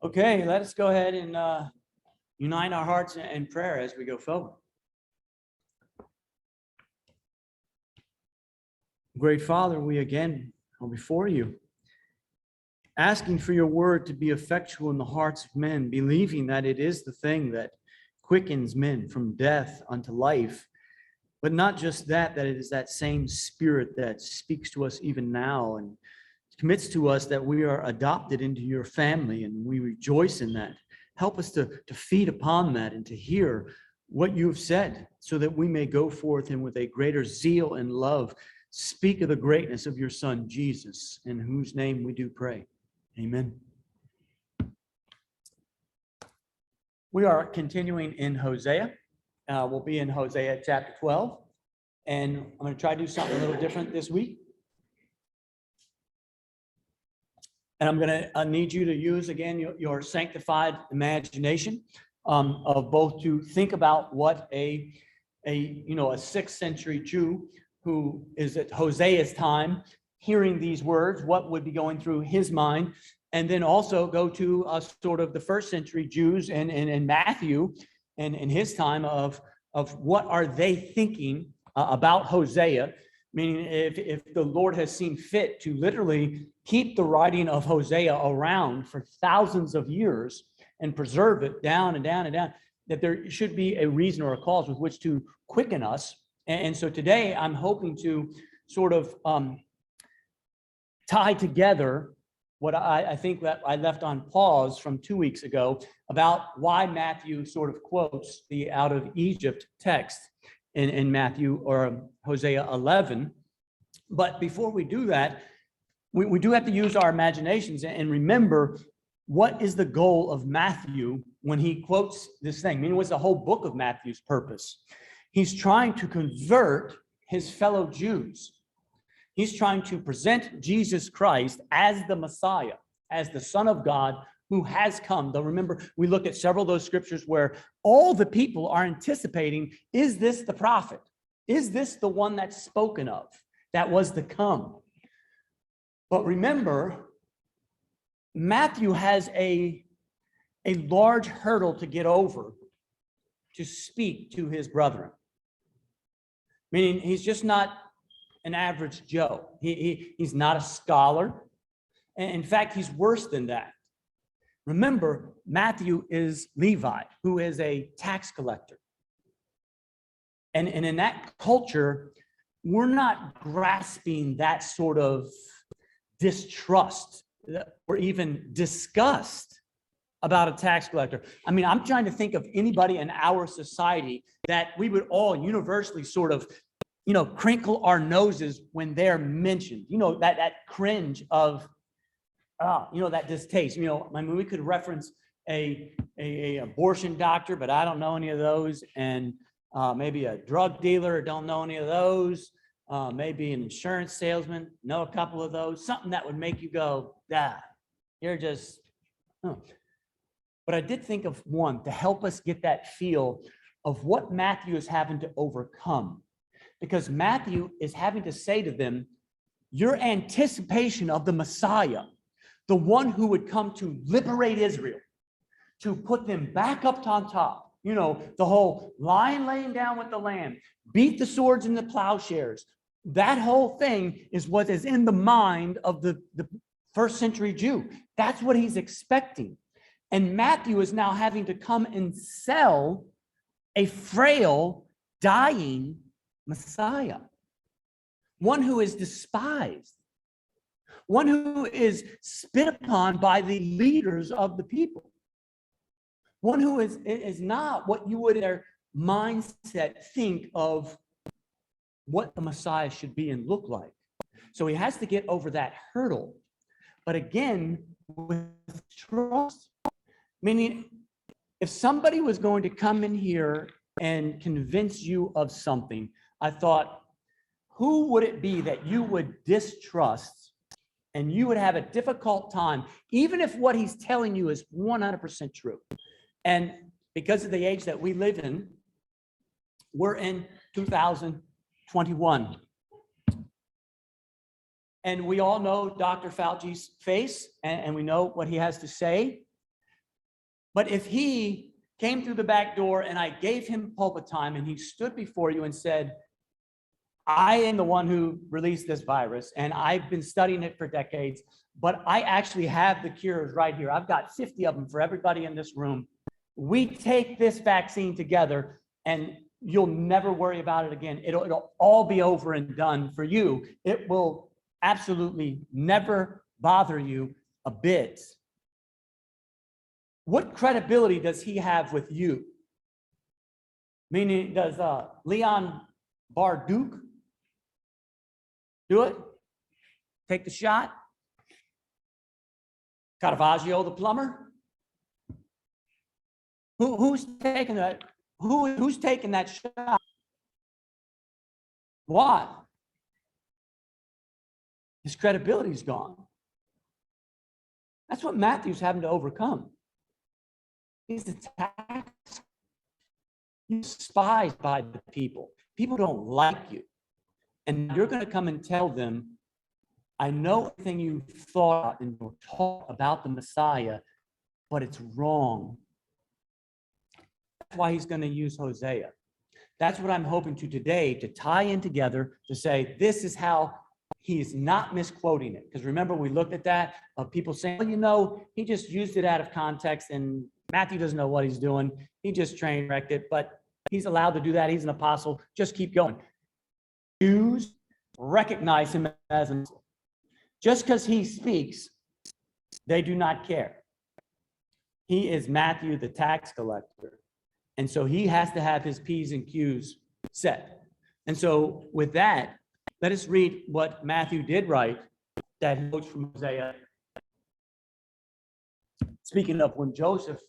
Okay, let us go ahead and unite our hearts in prayer as we go forward. Great Father, we again are before you, asking for your word to be effectual in the hearts of men, believing that it is the thing that quickens men from death unto life. But not just that, that it is that same spirit that speaks to us even now and commits to us that we are adopted into your family, and we rejoice in that. Help us to feed upon that and to hear what you have said, so that we may go forth and with a greater zeal and love speak of the greatness of your Son, Jesus, in whose name we do pray. Amen. We are continuing in Hosea. We'll be in Hosea chapter 12, and I'm going to try to do something a little different this week. And I'm going to need you to use, again, your sanctified imagination of both to think about what a 6th century Jew who is at Hosea's time hearing these words, what would be going through his mind, and then also go to sort of the 1st century Jews and Matthew and in his time of what are they thinking about Hosea. Meaning, if the Lord has seen fit to literally keep the writing of Hosea around for thousands of years and preserve it down and down and down, that there should be a reason or a cause with which to quicken us. And so today I'm hoping to sort of tie together what I think that I left on pause from 2 weeks ago about why Matthew sort of quotes the out of Egypt text in Matthew or Hosea 11. But before we do that, we do have to use our imaginations and remember what is the goal of Matthew when he quotes this thing. I mean, what's the whole book of Matthew's purpose? He's trying to convert his fellow Jews. He's trying to present Jesus Christ as the Messiah, as the Son of God who has come. Though remember, we looked at several of those scriptures where all the people are anticipating, is this the prophet? Is this the one that's spoken of, that was to come? But remember, Matthew has a large hurdle to get over to speak to his brethren. Meaning he's just not an average Joe. He's not a scholar. And in fact, he's worse than that. Remember, Matthew is Levi, who is a tax collector. And in that culture, we're not grasping that sort of distrust or even disgust about a tax collector. I mean, I'm trying to think of anybody in our society that we would all universally sort of, crinkle our noses when they're mentioned. That cringe of, that distaste. I mean, we could reference a abortion doctor, but I don't know any of those, and maybe a drug dealer, don't know any of those. Maybe an insurance salesman, know a couple of those. Something that would make you go, you're just. Oh. But I did think of one to help us get that feel of what Matthew is having to overcome, because Matthew is having to say to them, your anticipation of the Messiah, the one who would come to liberate Israel, to put them back up on top, the whole lion laying down with the lamb, beat the swords and the plowshares. That whole thing is what is in the mind of the 1st century Jew. That's what he's expecting. And Matthew is now having to come and sell a frail, dying Messiah, one who is despised, one who is spit upon by the leaders of the people, one who is not what you would in their mindset think of what the Messiah should be and look like. So he has to get over that hurdle, but again, with trust. Meaning, if somebody was going to come in here and convince you of something, I thought, who would it be that you would distrust and you would have a difficult time, even if what he's telling you is 100% true? And because of the age that we live in, we're in 2021. And we all know Dr. Fauci's face, and we know what he has to say. But if he came through the back door and I gave him pulpit time and he stood before you and said, I am the one who released this virus and I've been studying it for decades, but I actually have the cures right here. I've got 50 of them for everybody in this room. We take this vaccine together and you'll never worry about it again. It'll all be over and done for you. It will absolutely never bother you a bit. What credibility does he have with you? Meaning, does Leon Barduke do it? Take the shot? Caravaggio the plumber? Who's taking that? Who's taking that shot? Why? His credibility's gone. That's what Matthew's having to overcome. He's attacked. He's despised by the people. People don't like you. And you're going to come and tell them, I know everything you thought and were taught about the Messiah, but it's wrong. That's why he's going to use Hosea. That's what I'm hoping to today, to tie in together, to say this is how he's not misquoting it. Because remember, we looked at that of people saying, well, you know, he just used it out of context and Matthew doesn't know what he's doing. He just train wrecked it, but he's allowed to do that. He's an apostle. Just keep going. Jews recognize him as an apostle. Just because he speaks, they do not care. He is Matthew, the tax collector. And so he has to have his P's and Q's set. And so with that, let us read what Matthew did write that he quotes from Hosea. Speaking of when Joseph,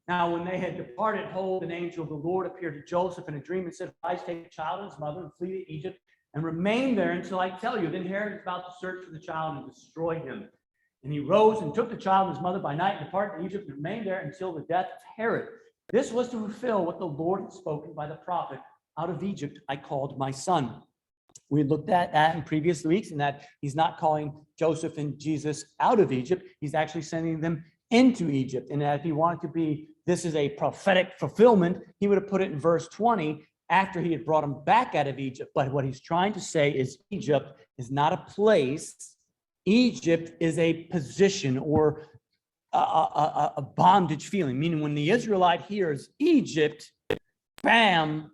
now when they had departed, hold, an angel of the Lord appeared to Joseph in a dream and said, rise, take the child and his mother and flee to Egypt and remain there until I tell you. Then Herod was about to search for the child and destroy him. And he rose and took the child and his mother by night and departed to Egypt and remained there until the death of Herod. This was to fulfill what the Lord had spoken by the prophet, out of Egypt I called my son. We looked at that in previous weeks, and that he's not calling Joseph and Jesus out of Egypt. He's actually sending them into Egypt. And if he wanted to be, this is a prophetic fulfillment, he would have put it in verse 20 after he had brought them back out of Egypt. But what he's trying to say is Egypt is not a place. Egypt is a position or a bondage feeling, meaning when the Israelite hears Egypt, bam,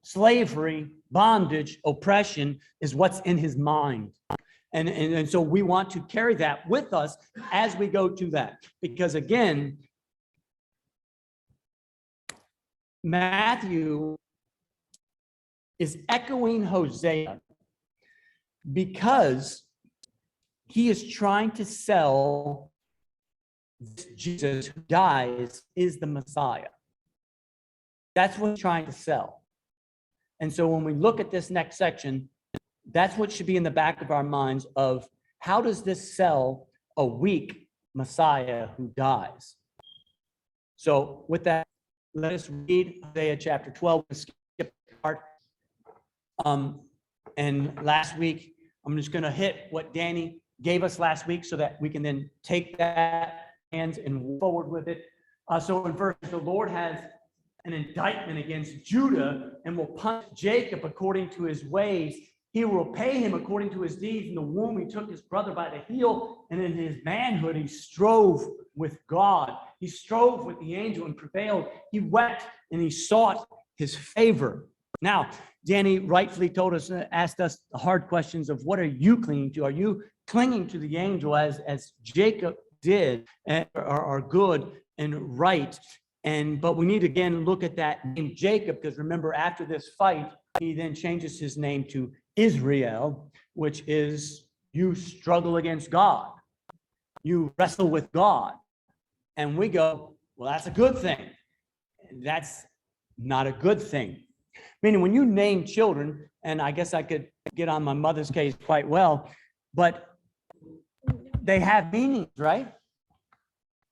slavery, bondage, oppression is what's in his mind. And so we want to carry that with us as we go to that. Because again, Matthew is echoing Hosea because he is trying to sell Jesus who dies is the Messiah. That's what he's trying to sell. And so when we look at this next section, that's what should be in the back of our minds of how does this sell a weak Messiah who dies? So with that, let us read Hosea chapter 12. Skip part. And last week, I'm just going to hit what Danny gave us last week so that we can then take that hands and move forward with it. So in verse, the Lord has an indictment against Judah and will punish Jacob according to his ways. He will pay him according to his deeds. In the womb, he took his brother by the heel, and in his manhood, he strove with God. He strove with the angel and prevailed. He wept and he sought his favor. Now, Danny rightfully told us, asked us the hard questions of what are you clinging to? Are you clinging to the angel as Jacob did, and are good and right? But we need to again look at that name Jacob, because remember, after this fight, he then changes his name to Israel, which is you struggle against God. You wrestle with God. And we go, well, that's a good thing. That's not a good thing. Meaning when you name children, and I guess I could get on my mother's case quite well, but they have meanings, right?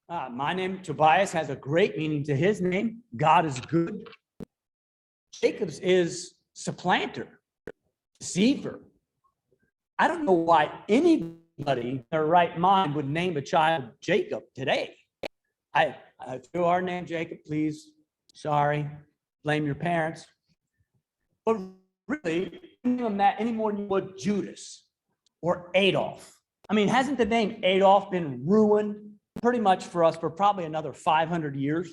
My name, Tobias, has a great meaning to his name. God is good. Jacob's is supplanter, deceiver. I don't know why anybody in their right mind would name a child Jacob today. I threw our name, Jacob, please. Sorry. Blame your parents. But really, name him that any more than you would Judas or Adolf. I mean, hasn't the name Adolf been ruined pretty much for us for probably another 500 years?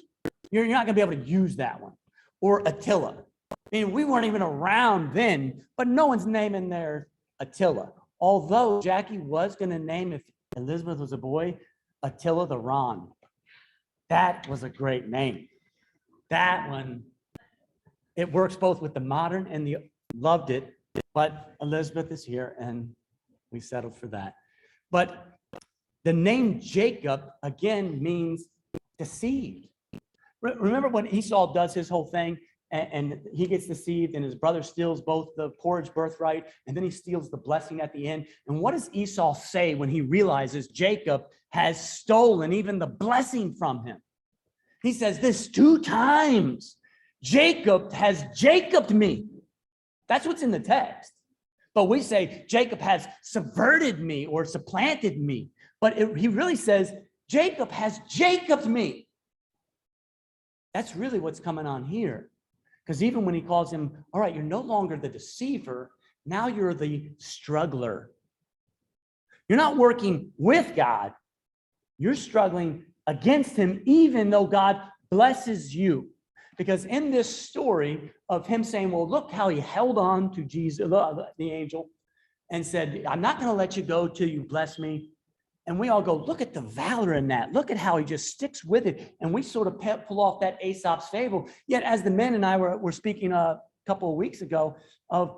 You're not going to be able to use that one. Or Attila. I mean, we weren't even around then, but no one's naming their Attila. Although Jackie was going to name, if Elizabeth was a boy, Attila the Ron. That was a great name. That one, it works both with the modern and the loved it, but Elizabeth is here and we settled for that. But the name Jacob, again, means deceived. Remember when Esau does his whole thing and he gets deceived and his brother steals both the porridge birthright and then he steals the blessing at the end. And what does Esau say when he realizes Jacob has stolen even the blessing from him? He says this 2 times. Jacob has Jacobed me. That's what's in the text. But we say Jacob has subverted me or supplanted me. But he really says Jacob has Jacobed me. That's really what's coming on here. Because even when he calls him, all right, you're no longer the deceiver. Now you're the struggler. You're not working with God. You're struggling against him, even though God blesses you. Because in this story of him saying, well, look how he held on to Jesus, the angel, and said, I'm not going to let you go till you bless me. And we all go, look at the valor in that. Look at how he just sticks with it. And we sort of pull off that Aesop's fable. Yet as the men and I were speaking a couple of weeks ago,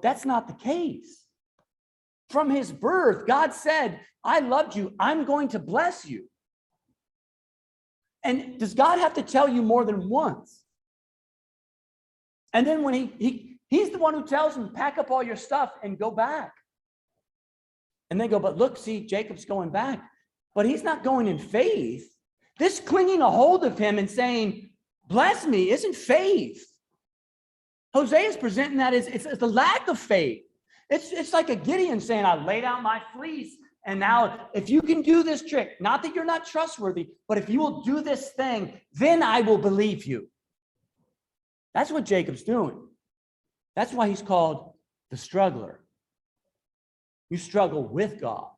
that's not the case. From his birth, God said, I loved you. I'm going to bless you. And does God have to tell you more than once? And then when he's the one who tells him, pack up all your stuff and go back. And they go, but look, see, Jacob's going back. But he's not going in faith. This clinging a hold of him and saying, bless me, isn't faith. Hosea is presenting that as it's the lack of faith. It's like a Gideon saying, I laid out my fleece. And now if you can do this trick, not that you're not trustworthy, but if you will do this thing, then I will believe you. That's what Jacob's doing. That's why he's called the struggler. You struggle with God.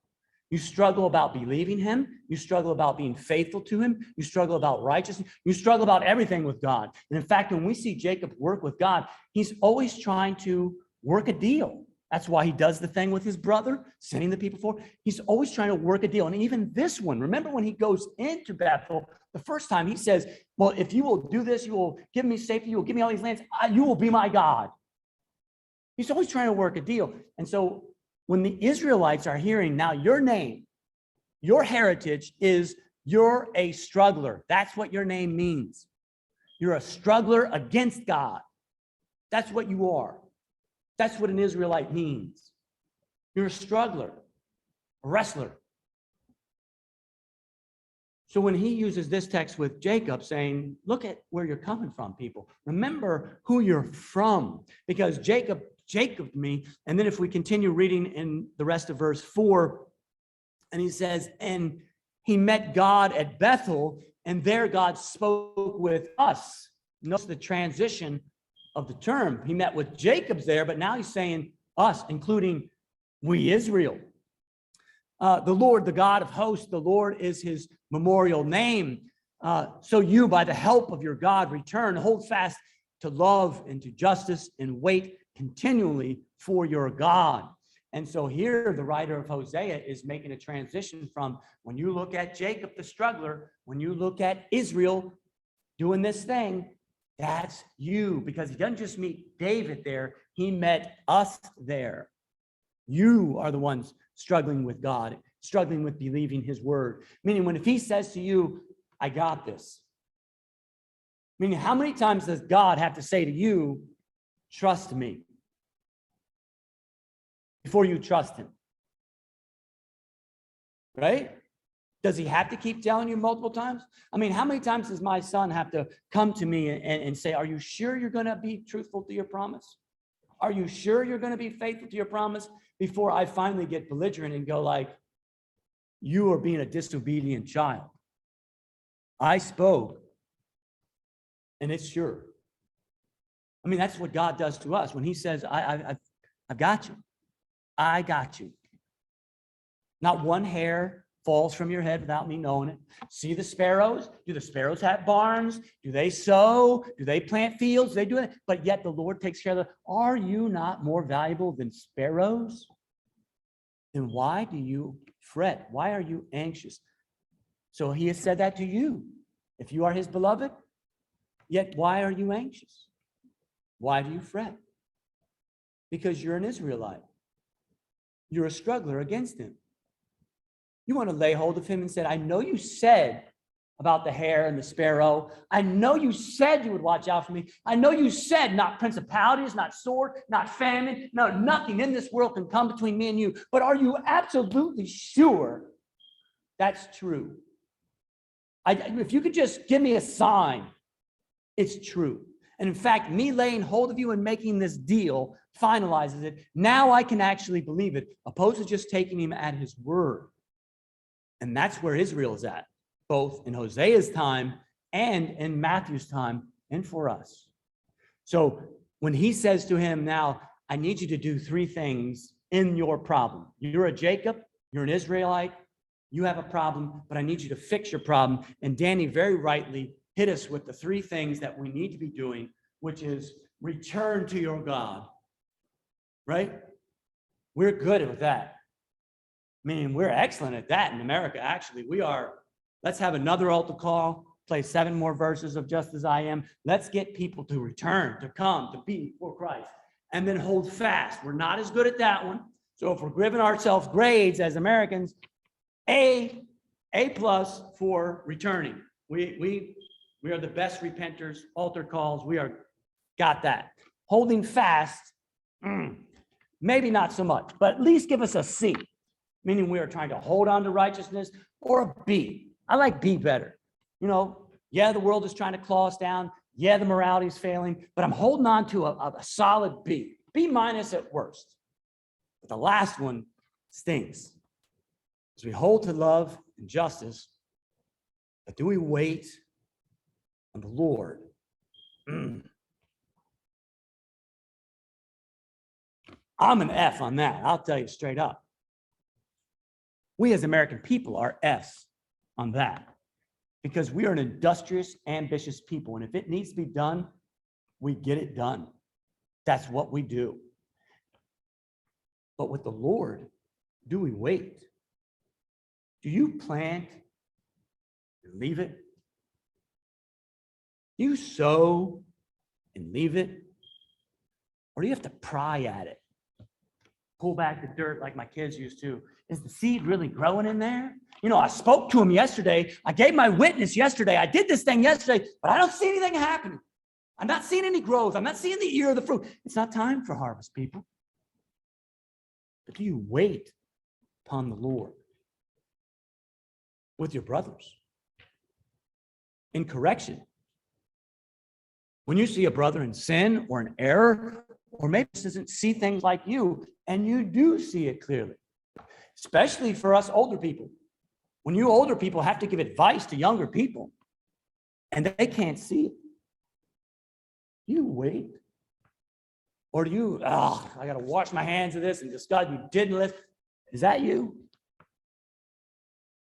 You struggle about believing him. You struggle about being faithful to him. You struggle about righteousness. You struggle about everything with God. And in fact, when we see Jacob work with God, he's always trying to work a deal. That's why he does the thing with his brother, sending the people forward. He's always trying to work a deal. And even this one, remember when he goes into Bethel, the first time he says, well, if you will do this, you will give me safety, you will give me all these lands, you will be my God. He's always trying to work a deal. And so when the Israelites are hearing, now your name, your heritage is you're a struggler. That's what your name means. You're a struggler against God. That's what you are. That's what an Israelite means. You're a struggler, a wrestler. So when he uses this text with Jacob saying, look at where you're coming from, people. Remember who you're from, because Jacob Jacobed me. And then if we continue reading in the rest of verse 4, and he says, and he met God at Bethel, and there God spoke with us. Notice the transition of the term. He met with Jacob's there, but now he's saying us, including we Israel. The Lord, the God of hosts, the Lord is his memorial name. So you, by the help of your God, return, hold fast to love and to justice, and wait continually for your God. And so here the writer of Hosea is making a transition from when you look at Jacob the struggler, when you look at Israel doing this thing, that's you, because he doesn't just meet David there, he met us there. You are the ones struggling with God, struggling with believing his word. Meaning if he says to you, I got this. Meaning how many times does God have to say to you, trust me, before you trust him? Right? Does he have to keep telling you multiple times? I mean, how many times does my son have to come to me and say, are you sure you're going to be truthful to your promise? Are you sure you're going to be faithful to your promise? Before I finally get belligerent and go like, you are being a disobedient child. I spoke, and it's sure. I mean, that's what God does to us when he says, I've got you. I got you. Not one hair falls from your head without me knowing it. See the sparrows? Do the sparrows have barns? Do they sow? Do they plant fields? They do it. But yet the Lord takes care of them. Are you not more valuable than sparrows? Then why do you fret? Why are you anxious? So he has said that to you. If you are his beloved, yet why are you anxious? Why do you fret? Because you're an Israelite. You're a struggler against him. You want to lay hold of him and say, I know you said about the hare and the sparrow. I know you said you would watch out for me. I know you said not principalities, not sword, not famine. No, nothing in this world can come between me and you. But are you absolutely sure that's true? If you could just give me a sign, it's true. And in fact, me laying hold of you and making this deal finalizes it. Now I can actually believe it, opposed to just taking him at his word. And that's where Israel is at, both in Hosea's time and in Matthew's time, and for us. So when he says to him, now, I need you to do three things in your problem. You're a Jacob, you're an Israelite, you have a problem, but I need you to fix your problem. And Danny very rightly hit us with the three things that we need to be doing, which is return to your God, right? We're good at that. I mean, we're excellent at that in America, actually. We are. Let's have another altar call, play 7 more verses of Just As I Am. Let's get people to return, to come, to be for Christ, and then hold fast. We're not as good at that one. So if we're giving ourselves grades as Americans, A plus for returning. We are the best repenters, altar calls. We are got that. Holding fast, maybe not so much, but at least give us a C. Meaning we are trying to hold on to righteousness, or a B. I like B better. You know, yeah, the world is trying to claw us down. Yeah, the morality is failing, but I'm holding on to a solid B. B minus at worst. But the last one stinks. As we hold to love and justice, but do we wait on the Lord? I'm an F on that. I'll tell you straight up. We as American people are F's on that because we are an industrious, ambitious people. And if it needs to be done, we get it done. That's what we do. But with the Lord, do we wait? Do you plant and leave it? Do you sow and leave it? Or do you have to pry at it? Pull back the dirt like my kids used to. Is the seed really growing in there? You know, I spoke to him yesterday. I gave my witness yesterday. I did this thing yesterday, but I don't see anything happening. I'm not seeing any growth. I'm not seeing the ear of the fruit. It's not time for harvest, people. But do you wait upon the Lord with your brothers in correction? When you see a brother in sin or in error, or maybe doesn't see things like you, and you do see it clearly, especially for us older people. When you older people have to give advice to younger people, and they can't see it, you wait. Or do you, I got to wash my hands of this and discuss, you didn't listen. Is that you?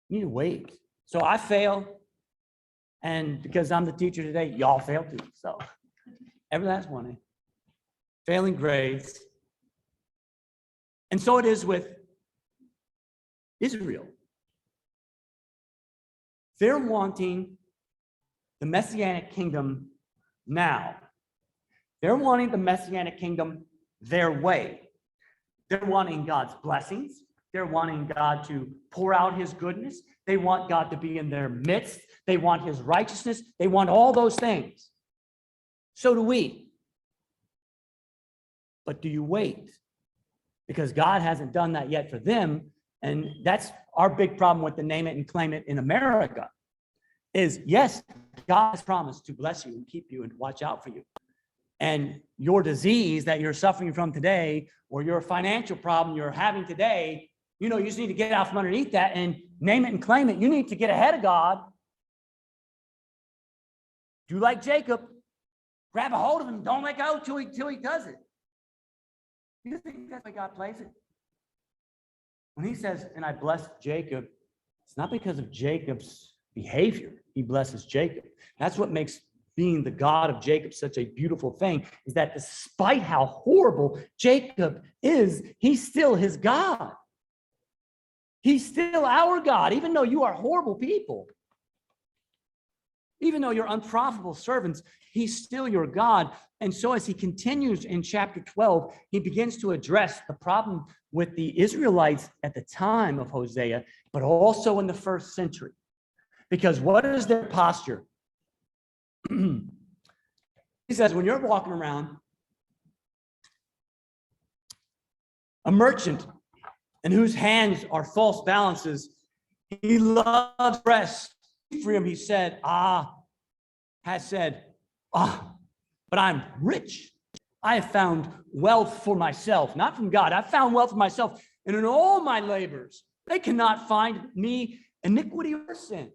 You need to wait. So I fail, and because I'm the teacher today, y'all fail too. So every last one, failing grades. And so it is with Israel. They're wanting the Messianic kingdom now. They're wanting the Messianic kingdom their way. They're wanting God's blessings. They're wanting God to pour out his goodness. They want God to be in their midst. They want his righteousness. They want all those things. So do we. But do you wait? Because God hasn't done that yet for them. And that's our big problem with the name it and claim it in America is, yes, God has promised to bless you and keep you and watch out for you. And your disease that you're suffering from today, or your financial problem you're having today, you just need to get out from underneath that and name it and claim it. You need to get ahead of God Do like Jacob. Grab a hold of him. Don't let go till he does it. You think that's why God plays it? When he says, and I blessed Jacob, it's not because of Jacob's behavior. He blesses Jacob. That's what makes being the God of Jacob such a beautiful thing, is that despite how horrible Jacob is, he's still his God. He's still our God, even though you are horrible people. Even though you're unprofitable servants, he's still your God. And so as he continues in chapter 12, he begins to address the problem with the Israelites at the time of Hosea, but also in the first century. Because what is their posture? He says, when you're walking around, a merchant in whose hands are false balances, he loves rest. Ephraim, he said, has said, but I'm rich. I have found wealth for myself, not from God. I've found wealth for myself. And in all my labors, they cannot find me iniquity or sin.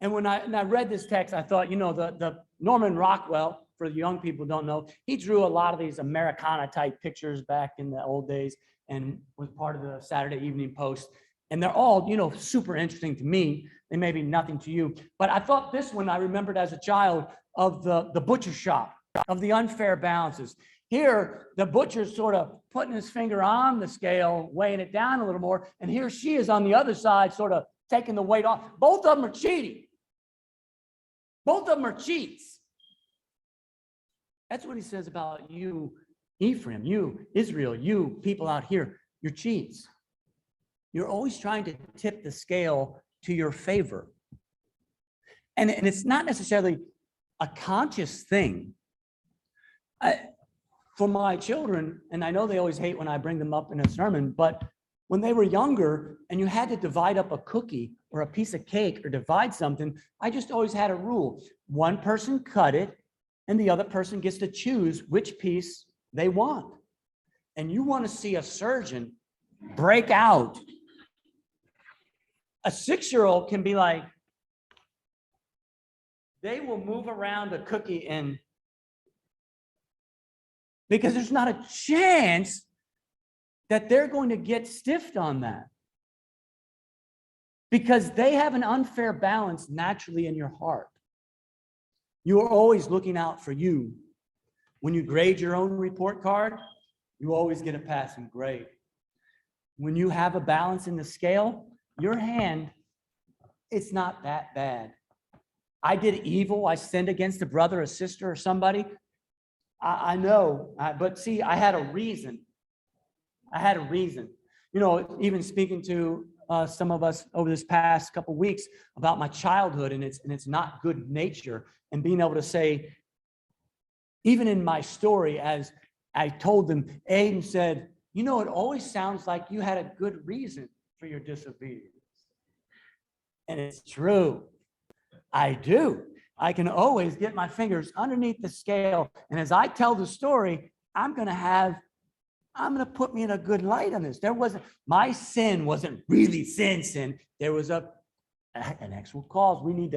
And when I read this text, I thought, the Norman Rockwell, for the young people who don't know, he drew a lot of these Americana type pictures back in the old days and was part of the Saturday Evening Post. And they're all, super interesting to me. They may be nothing to you. But I thought this one I remembered as a child of the butcher shop, of the unfair balances. Here, the butcher's sort of putting his finger on the scale, weighing it down a little more. And here she is on the other side, sort of taking the weight off. Both of them are cheating. Both of them are cheats. That's what he says about you, Ephraim, you, Israel, you people out here. You're cheats. You're always trying to tip the scale to your favor. And it's not necessarily a conscious thing. For my children, and I know they always hate when I bring them up in a sermon, but when they were younger and you had to divide up a cookie or a piece of cake or divide something, I just always had a rule. One person cut it and the other person gets to choose which piece they want. And you want to see a surgeon break out. A 6-year-old can be like, they will move around a cookie and because there's not a chance that they're going to get stiffed on that. Because they have an unfair balance naturally in your heart. You are always looking out for you. When you grade your own report card, you always get a passing grade. When you have a balance in the scale, your hand, it's not that bad. I did evil. I sinned against a brother, a sister, or somebody. I know, but see, I had a reason. Even speaking to some of us over this past couple of weeks about my childhood and it's not good nature, and being able to say, even in my story, as I told them, Aiden said, it always sounds like you had a good reason for your disobedience. And it's true. I do. I can always get my fingers underneath the scale. And as I tell the story, I'm going to put me in a good light on this. My sin wasn't really sin. There was an actual cause. We need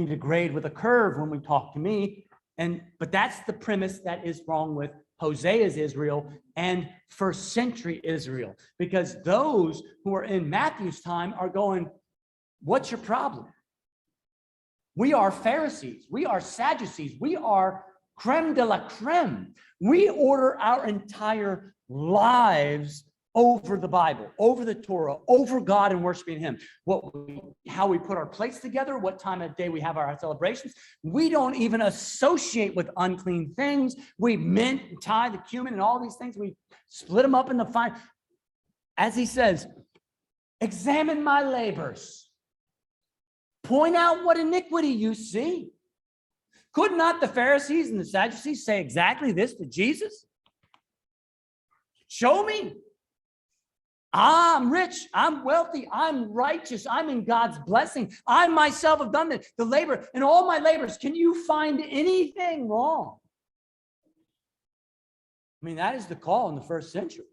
to grade with a curve when we talk to me. But that's the premise that is wrong with Hosea's Israel and first century Israel, because those who are in Matthew's time are going, what's your problem? We are Pharisees. We are Sadducees. We are creme de la creme. We order our entire lives over the Bible, over the Torah, over God and worshiping him. How we put our plates together, what time of day we have our celebrations. We don't even associate with unclean things. We mint and tie the cumin and all these things. We split them up in the fine. As he says, examine my labors. Point out what iniquity you see. Could not the Pharisees and the Sadducees say exactly this to Jesus? Show me. I'm rich, I'm wealthy, I'm righteous, I'm in God's blessing. I myself have done this, the labor, in all my labors. Can you find anything wrong? I mean, that is the call in the first century.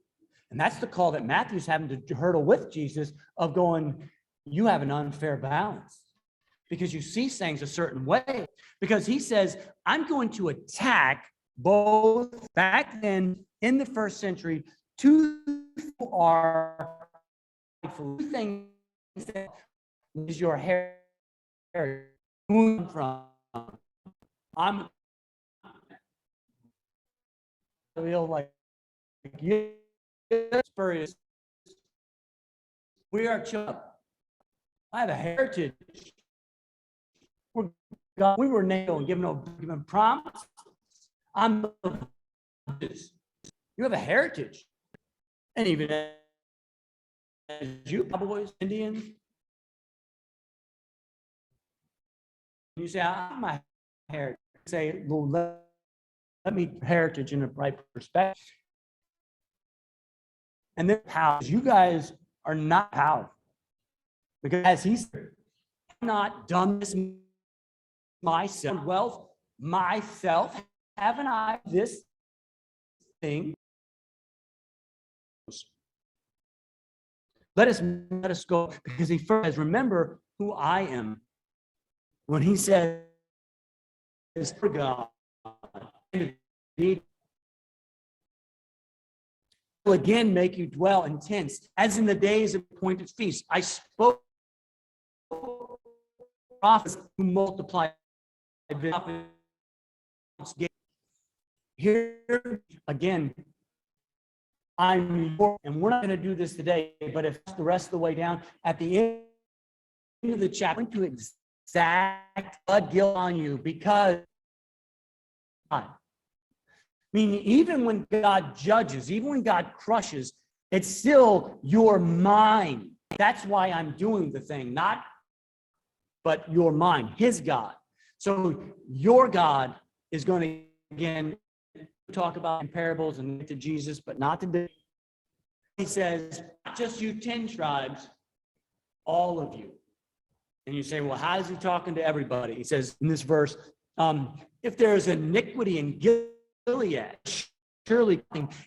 And that's the call that Matthew's having to hurdle with Jesus of going, you have an unfair balance. because you see things a certain way. Because he says, I'm going to attack both back then in the first century, two are things that is your hair from. I'm feel like spurious. We are children. I have a heritage. We were nailed and given promise. You have a heritage. And even as you Cowboys, Indians, you say, I'm my heritage. Say, well, let me heritage in the right perspective. And then how you guys are not powerful. Because as he's not done this myself, wealth, myself, haven't I this thing? Let us go, because he first says, remember who I am. When he says, for God, will again make you dwell in tents, as in the days of appointed feasts. I spoke prophets who multiplied. Here again, and we're not going to do this today, but if the rest of the way down, at the end of the chapter, to exact blood guilt on you, because I mean, even when God judges, even when God crushes, it's still your mind. That's why I'm doing the thing, not but your mind, his God. So your God is going to, again, talk about in parables and to Jesus, but not today. He says, not just you 10 tribes, all of you. And you say, well, how is he talking to everybody? He says in this verse, if there is iniquity in Gilead, surely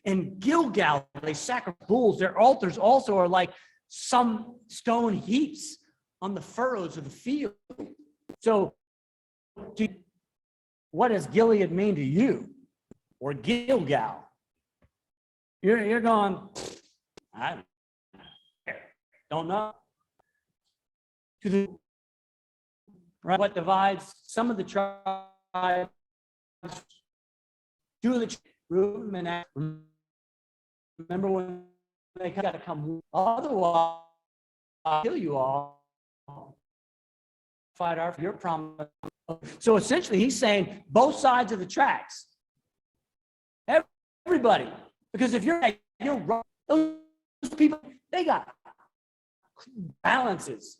in Gilgal, they sacrifice bulls. Their altars also are like some stone heaps on the furrows of the field. So what does Gilead mean to you? Or Gilgal? You're going, I don't know. To the right, what divides some of the tribes, two of the Reuben and remember when they got to come, otherwise I'll kill you all. Fight our your promise. So essentially, he's saying both sides of the tracks. Everybody, because if you're wrong, those people, they got balances.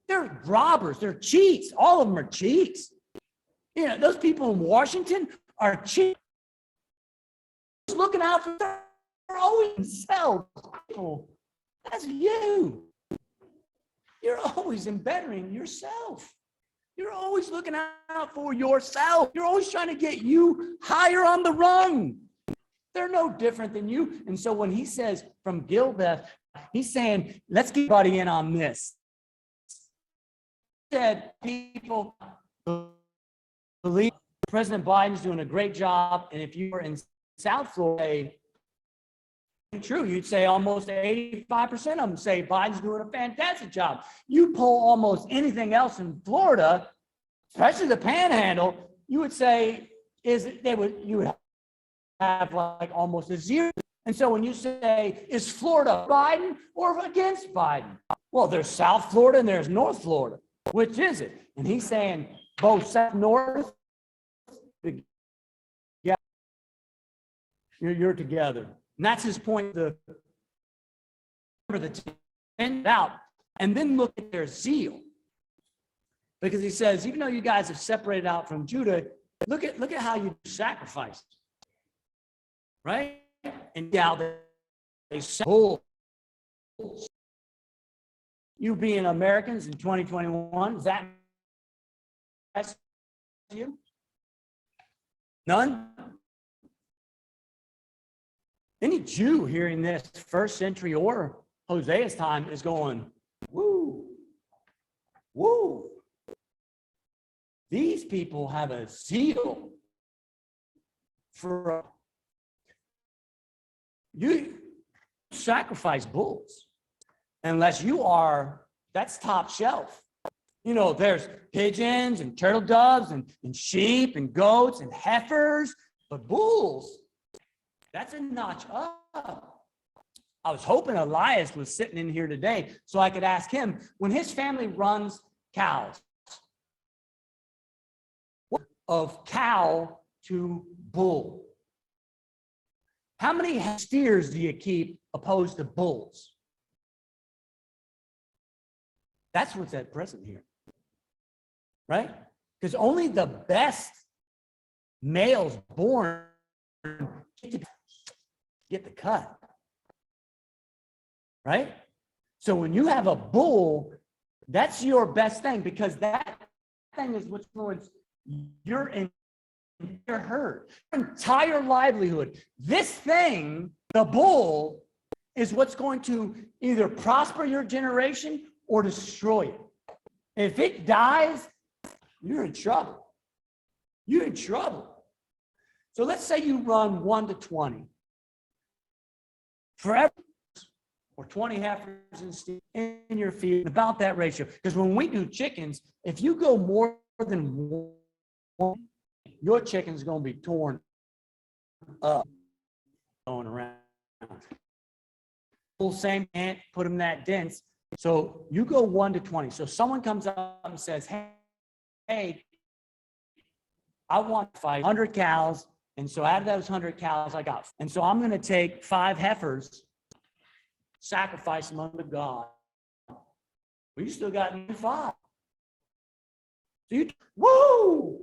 They're robbers. They're cheats. All of them are cheats. You know, those people in Washington are cheats. Looking out for their own selves. That's you. You're always embettering yourself. You're always looking out for yourself. You're always trying to get you higher on the rung. They're no different than you. And so when he says from Gilbeth, he's saying, let's get everybody in on this. He said people believe President Biden's doing a great job. And if you were in South Florida, true, you'd say almost 85% of them say Biden's doing a fantastic job. You poll almost anything else in Florida, especially the Panhandle, you would say you would have like almost a zero. And so when you say, is Florida Biden or against Biden? Well, there's South Florida and there's North Florida. Which is it? And he's saying both South, North, yeah, you're together. And that's his point. The 10 out, and then look at their zeal, because he says, even though you guys have separated out from Judah, look at how you sacrificed, right? And now they sold. You being Americans in 2021, is that you? None. Any Jew hearing this, first century or Hosea's time, is going, woo, woo. These people have a zeal for you sacrifice bulls unless you are, that's top shelf. You know, there's pigeons and turtle doves and sheep and goats and heifers, but bulls, that's a notch up. I was hoping Elias was sitting in here today so I could ask him, when his family runs cows, of cow to bull, how many steers do you keep opposed to bulls? That's what's at present here, right? Because only the best males born get the cut, right? So when you have a bull, that's your best thing, because that thing is what's going your herd, your entire livelihood. This thing, the bull, is what's going to either prosper your generation or destroy it. If it dies, you're in trouble. You're in trouble. So let's say you run 1 to 20 forever, or 20 heifers in your field, about that ratio. Because when we do chickens, if you go more than one, your chicken's going to be torn up going around. Same ant, put them that dense. So you go 1 to 20. So someone comes up and says, hey, I want 500 cows. And so out of those 100 cows, I got. And so I'm going to take 5 heifers, sacrifice them unto God. Well, you still got 5. So you, woo!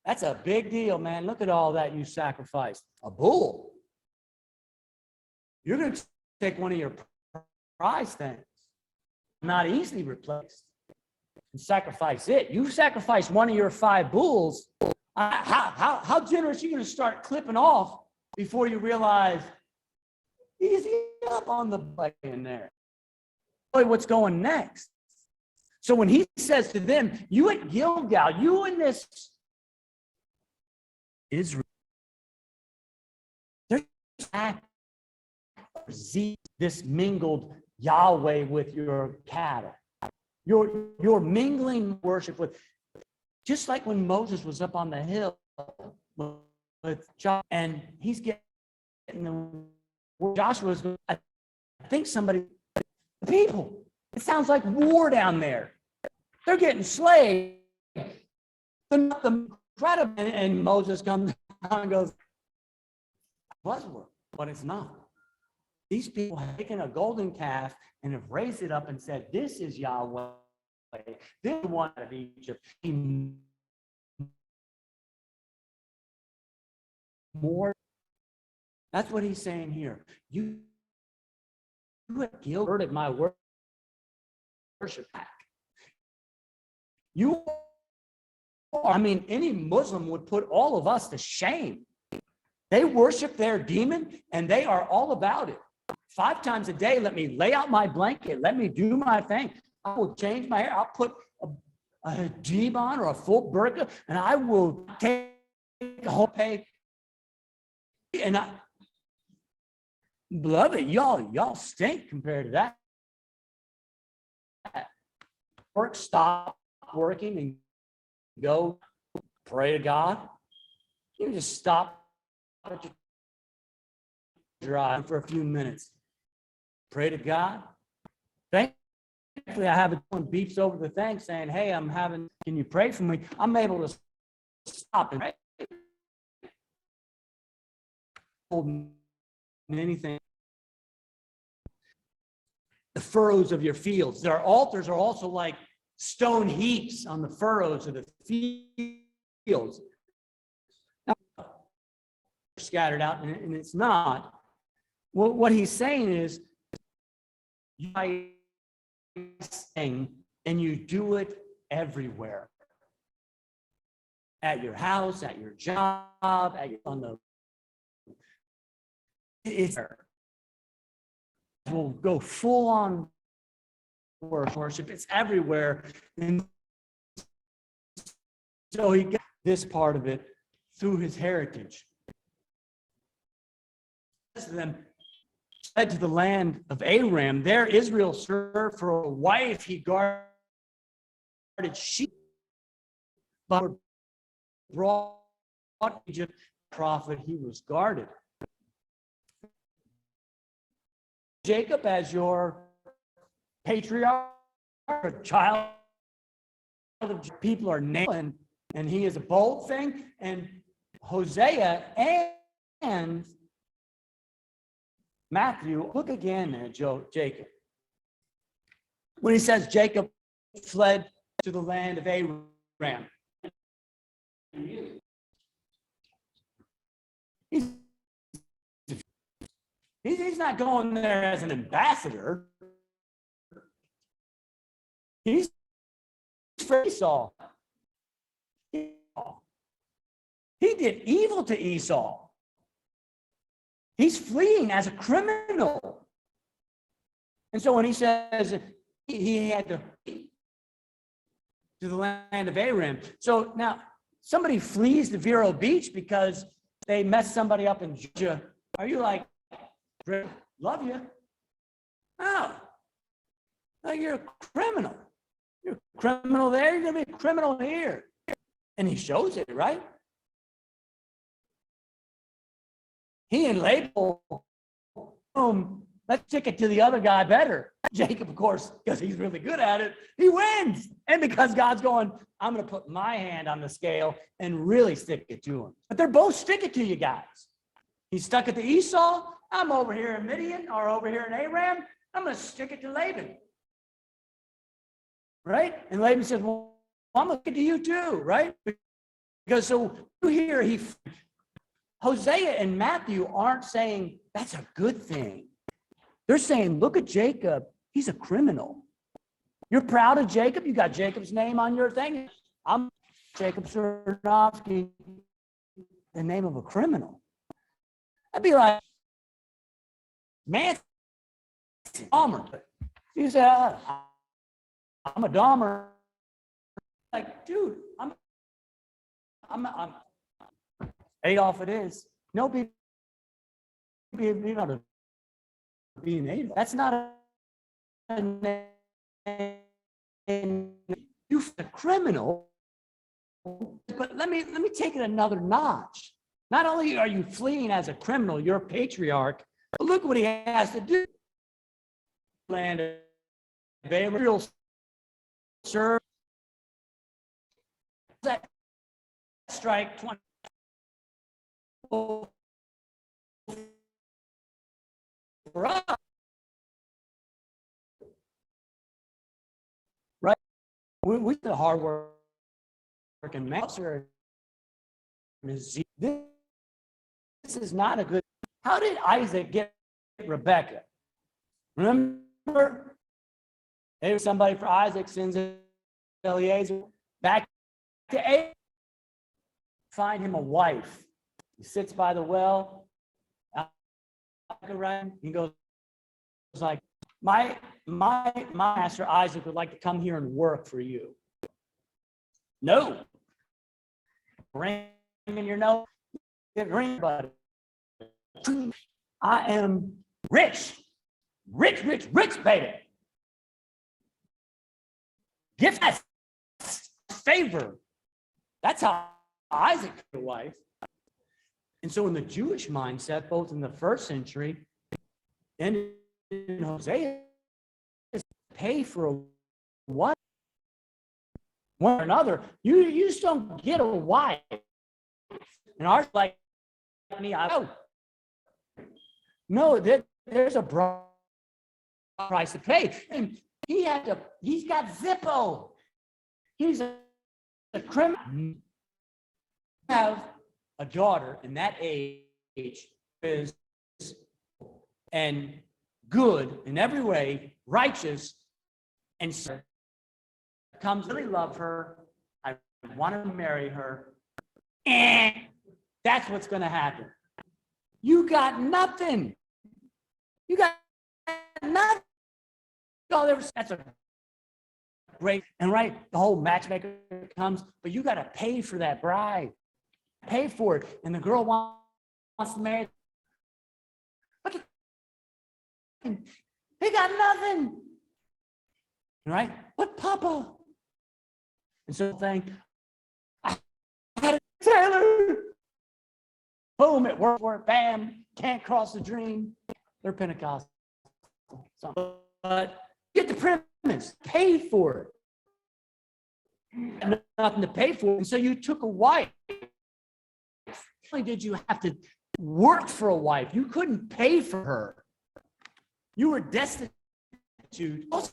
That's a big deal, man. Look at all that you sacrificed. A bull. You're going to take one of your prize things, not easily replaced, and sacrifice it. You sacrifice one of your 5 bulls. How generous are you going to start clipping off before you realize, easy up on the play in there? What's going next? So when he says to them, you at Gilgal, you in this Israel, there's this mingled Yahweh with your cattle. You're mingling worship with, just like when Moses was up on the hill with Joshua, and he's getting the Joshua's going, I think somebody, the people, it sounds like war down there. They're getting slayed. They're not the incredible. And Moses comes down and goes, buzzword, but it's not. These people have taken a golden calf and have raised it up and said, this is Yahweh. This is one of Egypt. More. That's what he's saying here. You have gilded my worship back. You are, I mean, any Muslim would put all of us to shame. They worship their demon and they are all about it. 5 times a day, let me lay out my blanket. Let me do my thing. I will change my hair. I'll put a hijab on or a full burqa, and I will take a whole pay. And I, beloved, y'all stink compared to that. Work, stop working and go pray to God. You can just stop at your drive for a few minutes. Pray to God. Thankfully, I have one beeps over the thing saying, hey, can you pray for me? I'm able to stop and pray. Anything. The furrows of your fields. Their altars are also like stone heaps on the furrows of the fields. Now, scattered out, and it's not. Well, what he's saying is, you sing and you do it everywhere. At your house, at your job, on the will go full on worship. It's everywhere. And So he got this part of it through his heritage. Them fled to the land of Aram. There Israel served for a wife. He guarded sheep, but brought Egypt prophet. He was guarded. Jacob as your patriarch, a child of people are named, and he is a bold thing. And Hosea and Matthew, look again at Jacob. When he says Jacob fled to the land of Aram. He's not going there as an ambassador. He's for Esau. He did evil to Esau. He's fleeing as a criminal. And so when he says he had to flee to the land of Aram. So now somebody flees to Vero Beach because they messed somebody up in Georgia. Are you like, love you? No. Like you're a criminal. You're a criminal there, you're going to be a criminal here. And he shows it, right? He and Laban, let's stick it to the other guy better. Jacob, of course, because he's really good at it, he wins. And because God's going, I'm going to put my hand on the scale and really stick it to him. But they're both sticking to you guys. He stuck it to Esau. I'm over here in Midian or over here in Aram. I'm going to stick it to Laban. Right? And Laban says, well, I'm going to stick it to you too, right? Because so here Hosea and Matthew aren't saying that's a good thing. They're saying, look at Jacob. He's a criminal. You're proud of Jacob. You got Jacob's name on your thing. I'm Jacob Sarnofsky, the name of a criminal. I'd be like, man, Dahmer. You say, I'm a Dahmer. Like, dude, I'm Adolf it is. No, be able to be an Adolf. That's not a name. You're a criminal. But let me take it another notch. Not only are you fleeing as a criminal, you're a patriarch, but look what he has to do. Land of Israel serve that strike 20 for us. Right? We the hard working master. This is not a good. How did Isaac get Rebecca? Remember? Maybe somebody for Isaac sends Eliezer back to Abraham. Find him a wife. He sits by the well. He goes like, my master Isaac would like to come here and work for you. No. Ring in your nose. Ring, buddy. I am rich, baby. Give us favor. That's how Isaac got a wife. And so in the Jewish mindset, both in the first century and in Hosea, pay for a wife. One or another, you just don't get a wife. And ours like me, no, there's a price to pay. And he's got Zippo. He's a criminal. Have a daughter in that age is and good in every way, righteous, and comes really love her. I want to marry her. And that's what's going to happen. You got nothing. You got nothing. Oh, that's a great. And right, the whole matchmaker comes, but you got to pay for that bride. Pay for it. And the girl wants to marry. But he got nothing. Right? But Papa. And so thing, I had a Taylor. Boom, it worked for it. Bam, can't cross the dream. They're Pentecostal. But get the premise, pay for it. And nothing to pay for. And so you took a wife. Not only did you have to work for a wife, you couldn't pay for her. You were destitute. Also,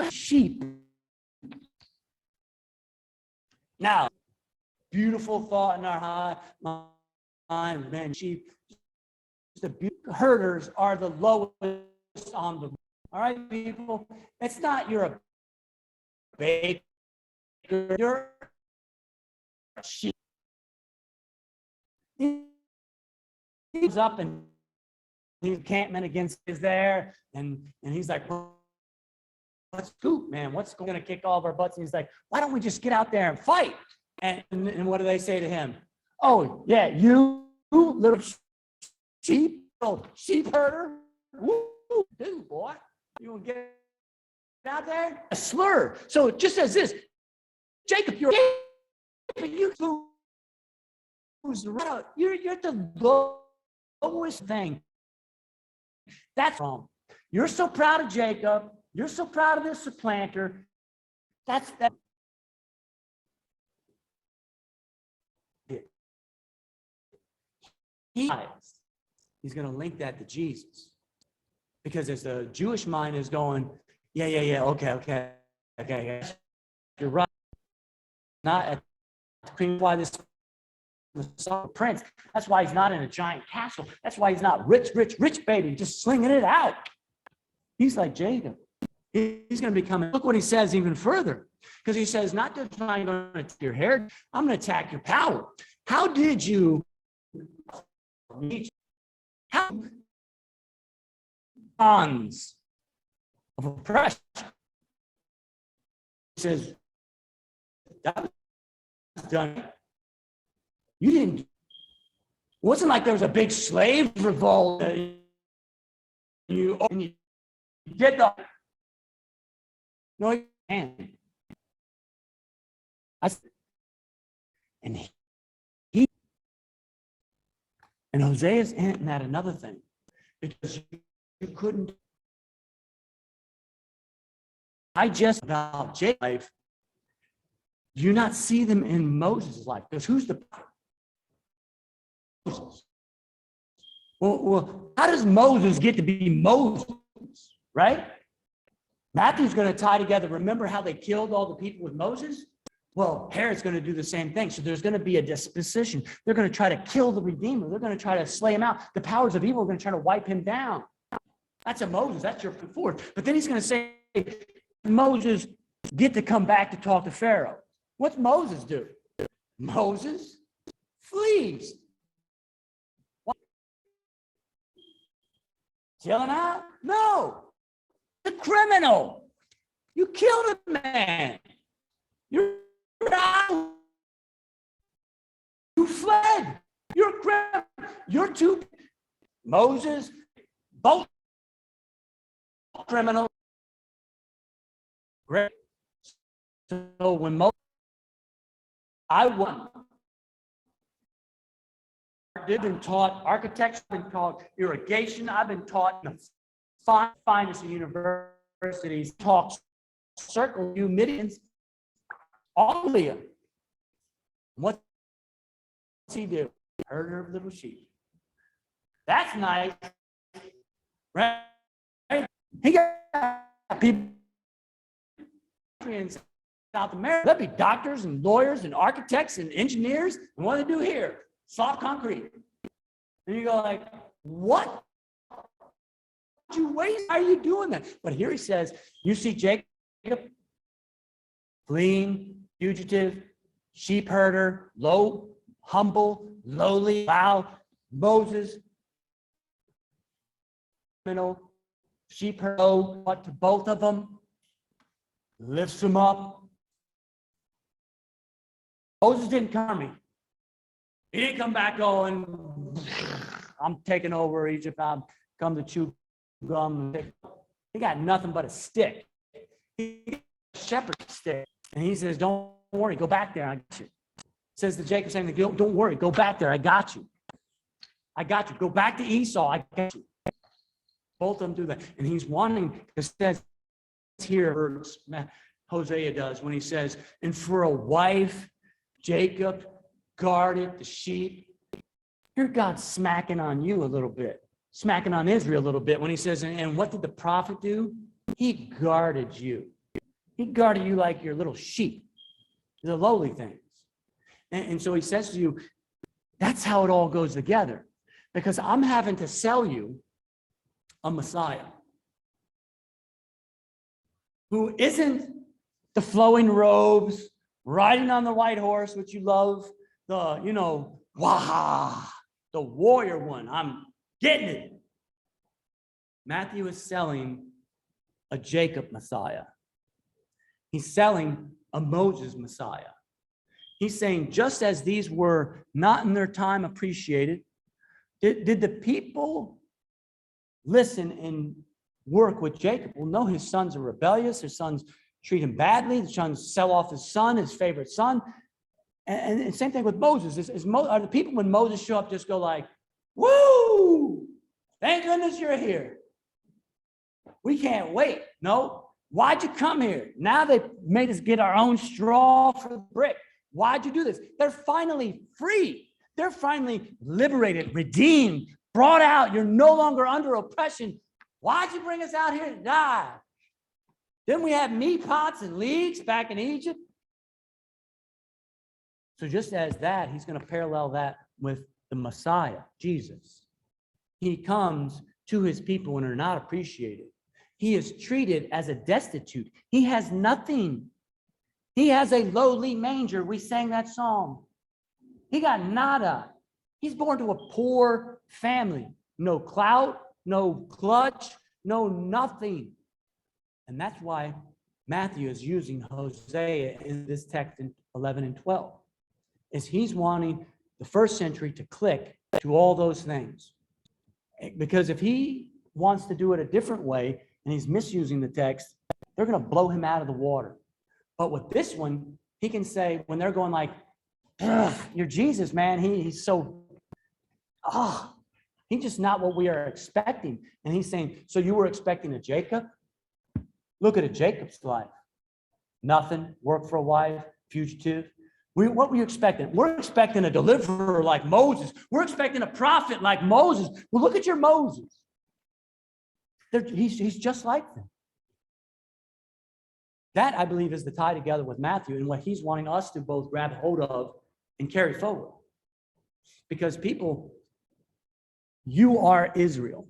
sheep. Now, beautiful thought in our mind, man, sheep. The herders are the lowest on the. All right, people. It's not you're a baker. You're a sheep. He's up and the encampment against is there, and he's like, "What's scoop, man? What's going to kick all of our butts?" And he's like, "Why don't we just get out there and fight?" And what do they say to him? "Oh yeah, you little little sheep herder, woo, dude, boy, you gonna get out there?" A slur. So it just says this, Jacob, you're the lowest thing. That's wrong. You're so proud of Jacob. You're so proud of this supplanter. That's that. He's going to link that to Jesus. Because as the Jewish mind is going, yeah, okay. You're right. Not at why this prince. That's why he's not in a giant castle. That's why he's not rich baby, just slinging it out. He's like Jacob. He's going to become. Look what he says even further, because he says, not just I'm going to attack your hair, I'm going to attack your power. How did you reach? How bonds of oppression? He says, that was done. You didn't. It wasn't like there was a big slave revolt. You did the. No, you can't. And Hosea's hinting at another thing, because you couldn't. I just about Jacob's life. Do you not see them in Moses' life? Because who's the Moses? Well, how does Moses get to be Moses, right? Matthew's going to tie together. Remember how they killed all the people with Moses? Well, Herod's going to do the same thing. So there's going to be a disposition. They're going to try to kill the Redeemer. They're going to try to slay him out. The powers of evil are going to try to wipe him down. That's a Moses. That's your forth. But then he's going to say, Moses get to come back to talk to Pharaoh. What's Moses do? Moses flees. What? Killing out? No. The criminal. You killed a man. You're out. You fled. You're a criminal. You're too. Moses, both criminals. Great. So when Moses, I won. I've been taught architecture, I've been taught irrigation, I've been taught in the finest universities, taught circle Numidians, all of them. What's he do? Herder of little sheep. That's nice, right? He got people in South America. There'll be doctors and lawyers and architects and engineers. And what do they do here? Soft concrete. And you go like, what? You waste? How are you doing that? But here he says, you see Jacob, fleeing, fugitive, sheep herder, low, humble, lowly, loud, Moses, sheep herder, what to both of them? lifts him up. Moses didn't come me. He didn't come back going, I'm taking over Egypt. I'm come to chew gum. He got nothing but a stick. He got a shepherd's stick. And he says, don't worry, go back there. I got you. Says to Jacob, saying, don't worry, go back there. I got you. I got you. Go back to Esau. I got you. Both of them do that. And he's wanting, it says here, Hosea does, when he says, and for a wife, Jacob guarded the sheep. Here God's smacking on you a little bit, smacking on Israel a little bit when he says, and what did the prophet do? He guarded you. He guarded you like your little sheep, the lowly things. And so he says to you, that's how it all goes together. Because I'm having to sell you a Messiah who isn't the flowing robes, riding on the white horse, which you love, the, the warrior one. I'm getting it. Matthew is selling a Jacob Messiah. He's selling a Moses Messiah. He's saying, just as these were not in their time appreciated, did the people listen and work with Jacob? Well, no, his sons are rebellious. His sons treat him badly. The sons sell off his son, his favorite son. And same thing with Moses. Are the people when Moses show up just go like, woo, thank goodness you're here. We can't wait. No, why'd you come here? Now they made us get our own straw for the brick. Why'd you do this? They're finally free. They're finally liberated, redeemed, brought out. You're no longer under oppression. Why'd you bring us out here to die? Didn't we have meat pots and leeks back in Egypt? So just as that, he's going to parallel that with the Messiah, Jesus. He comes to his people and are not appreciated. He is treated as a destitute. He has nothing. He has a lowly manger. We sang that song. He got nada. He's born to a poor family. No clout, no clutch, no nothing. And that's why Matthew is using Hosea in this text in 11 and 12. Is he's wanting the first century to click to all those things. Because if he wants to do it a different way and he's misusing the text, they're going to blow him out of the water. But with this one, he can say, when they're going like, you're Jesus, man, he's so, he's just not what we are expecting. And he's saying, so you were expecting a Jacob? Look at a Jacob's life. Nothing, work for a wife, fugitive. What were you expecting? We're expecting a deliverer like Moses. We're expecting a prophet like Moses. Well, look at your Moses. He's just like them. That, I believe, is the tie together with Matthew and what he's wanting us to both grab hold of and carry forward. Because people, you are Israel.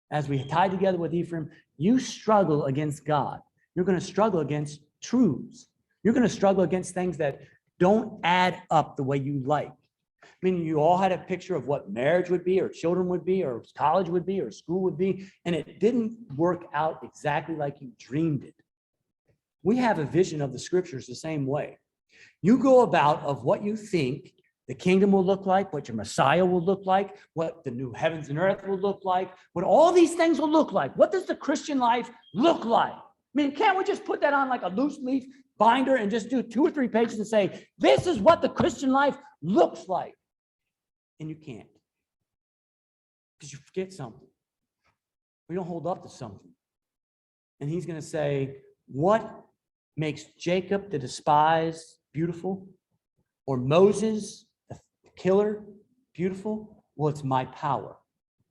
As we tie together with Ephraim, you struggle against God. You're going to struggle against truths. You're going to struggle against things that don't add up the way you like. I mean, you all had a picture of what marriage would be, or children would be, or college would be, or school would be, and it didn't work out exactly like you dreamed it. We have a vision of the scriptures the same way. You go about of what you think the kingdom will look like, what your Messiah will look like, what the new heavens and earth will look like, what all these things will look like. What does the Christian life look like? I mean, can't we just put that on like a loose leaf binder and just do 2 or 3 pages and say, this is what the Christian life looks like? And you can't. Because you forget something. We don't hold up to something. And he's going to say, what makes Jacob the despised beautiful, or Moses the killer beautiful? Well, it's my power.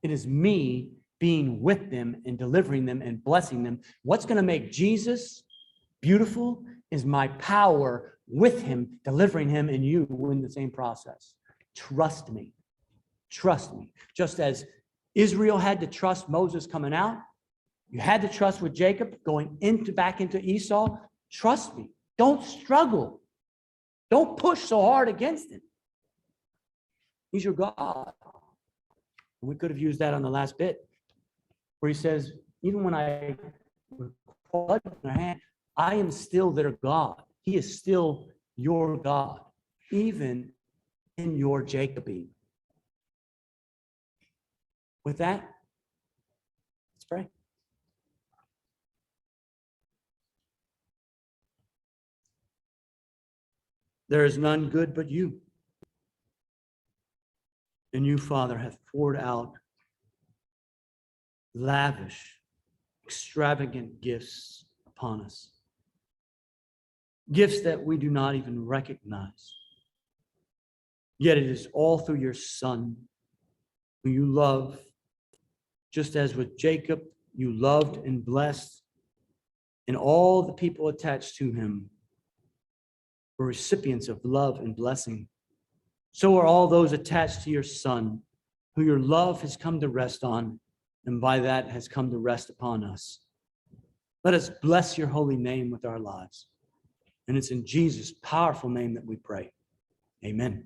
It is me being with them and delivering them and blessing them. What's going to make Jesus beautiful is my power with him, delivering him and you in the same process. Trust me. Trust me. Just as Israel had to trust Moses coming out, you had to trust with Jacob going back into Esau. Trust me. Don't struggle. Don't push so hard against him. He's your God. We could have used that on the last bit, where he says, even when I blood in their hand, I am still their God. He is still your God, even in your Jacoby. With that, let's pray. There is none good but you. And you, Father, have poured out lavish, extravagant gifts upon us. Gifts that we do not even recognize. Yet it is all through your Son, who you love, just as with Jacob you loved and blessed, and all the people attached to him were recipients of love and blessing. So are all those attached to your Son, who your love has come to rest on, and by that has come to rest upon us. Let us bless your holy name with our lives. And it's in Jesus' powerful name that we pray. Amen.